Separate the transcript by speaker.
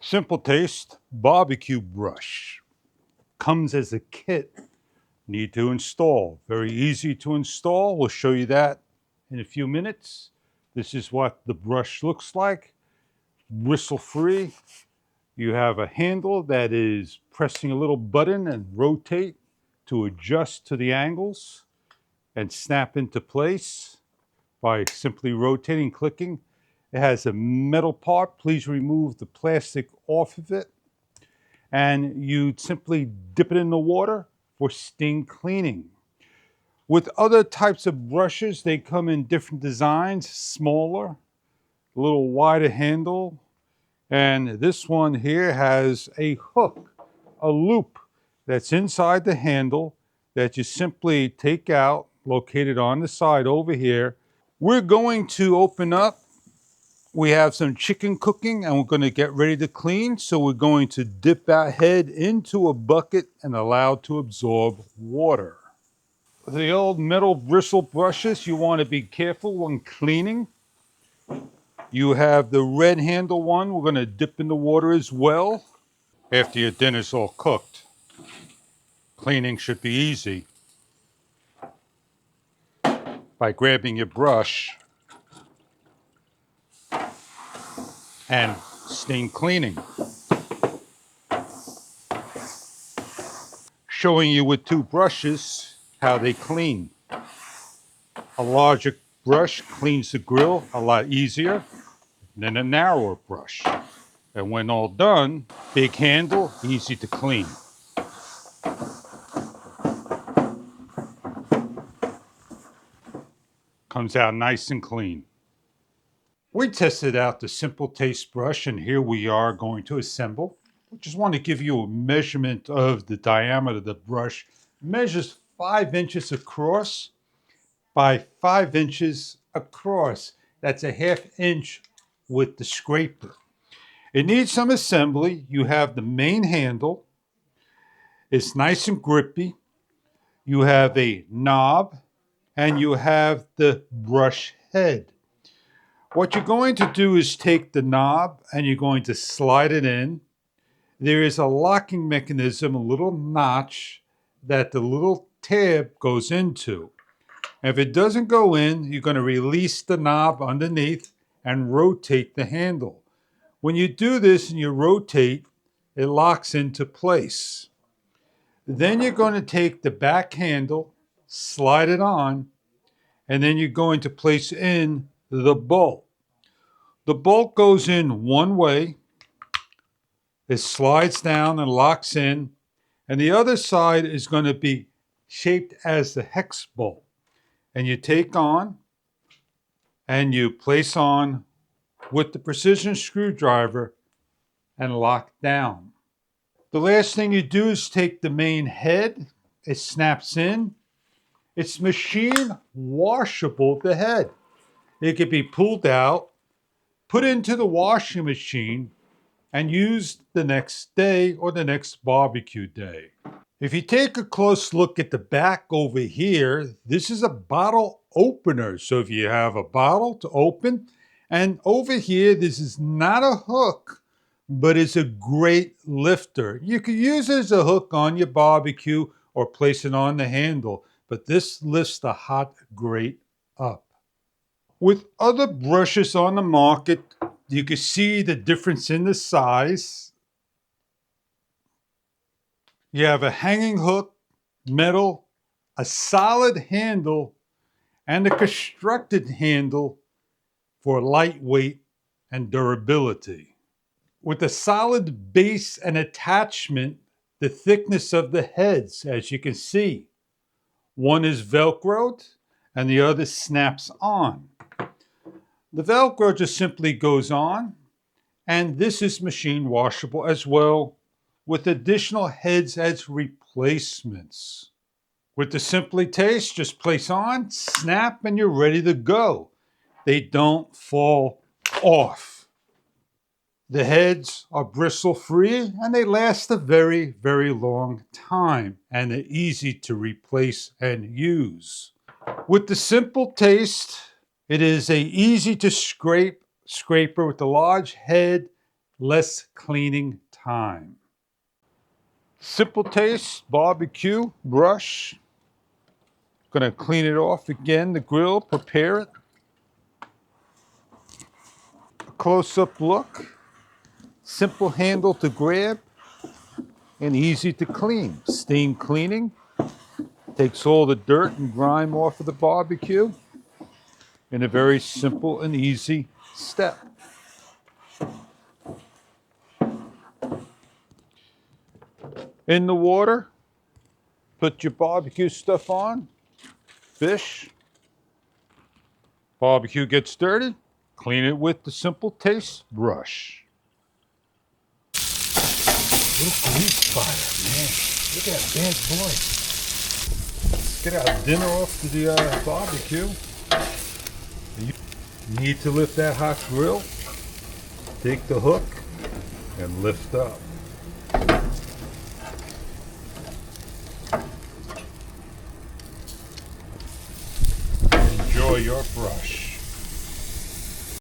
Speaker 1: Simple Taste barbecue brush. Comes as a kit. Need to install. Very easy to install. We'll show you that in a few minutes. This is what the brush looks like. Bristle-free. You have a handle that is pressing a little button and rotate to adjust to the angles and snap into place by simply rotating, clicking. It has a metal part. Please remove the plastic off of it. And you simply dip it in the water for sting cleaning. With other types of brushes, they come in different designs, smaller, a little wider handle. And this one here has a hook, a loop that's inside the handle that you simply take out, located on the side over here. We're going to open up. We have some chicken cooking and we're going to get ready to clean. So we're going to dip our head into a bucket and allow it to absorb water. The old metal bristle brushes, you want to be careful when cleaning. You have the red handle one. We're going to dip in the water as well. After your dinner's all cooked, cleaning should be easy by grabbing your brush and sting cleaning. Showing you with two brushes how they clean. A larger brush cleans the grill a lot easier than a narrower brush. And when all done, big handle, easy to clean. Comes out nice and clean. We tested out the Simple Taste brush and here we are going to assemble. I just want to give you a measurement of the diameter of the brush. It measures 5 inches across by 5 inches across. That's a ½ inch with the scraper. It needs some assembly. You have the main handle. It's nice and grippy. You have a knob and you have the brush head. What you're going to do is take the knob and you're going to slide it in. There is a locking mechanism, a little notch that the little tab goes into. If it doesn't go in, you're going to release the knob underneath and rotate the handle. When you do this and you rotate, it locks into place. Then you're going to take the back handle, slide it on, and then you're going to place in the bolt. The bolt goes in one way, it slides down and locks in, and the other side is going to be shaped as the hex bolt. And you take on and you place on with the precision screwdriver and lock down. The last thing you do is take the main head, it snaps in. It's machine washable, the head. It can be pulled out, put into the washing machine, and used the next day or the next barbecue day. If you take a close look at the back over here, this is a bottle opener. So if you have a bottle to open, and over here, this is not a hook, but it's a great lifter. You could use it as a hook on your barbecue or place it on the handle, but this lifts the hot grate up. With other brushes on the market, you can see the difference in the size. You have a hanging hook, metal, a solid handle, and a constructed handle for lightweight and durability. With a solid base and attachment, the thickness of the heads, as you can see. One is Velcroed and the other snaps on. The Velcro just simply goes on, and this is machine washable as well, with additional heads as replacements. With the Simply Taste, just place on, snap, and you're ready to go. They don't fall off. The heads are bristle-free and they last a very, very long time, and they're easy to replace and use. With the Simple Taste, it is a easy to scraper with a large head, less cleaning time. Simple Taste barbecue brush. Gonna clean it off again, the grill, prepare it. A close-up look. Simple handle to grab and easy to clean. Steam cleaning. Takes all the dirt and grime off of the barbecue in a very simple and easy step. In the water, put your barbecue stuff on, fish. Barbecue gets dirty, clean it with the Simple Taste brush. Little grease fire, man. Look at that bad boy. Let's get our dinner off to the barbecue. You need to lift that hot grill. Take the hook and lift up. Enjoy your brush.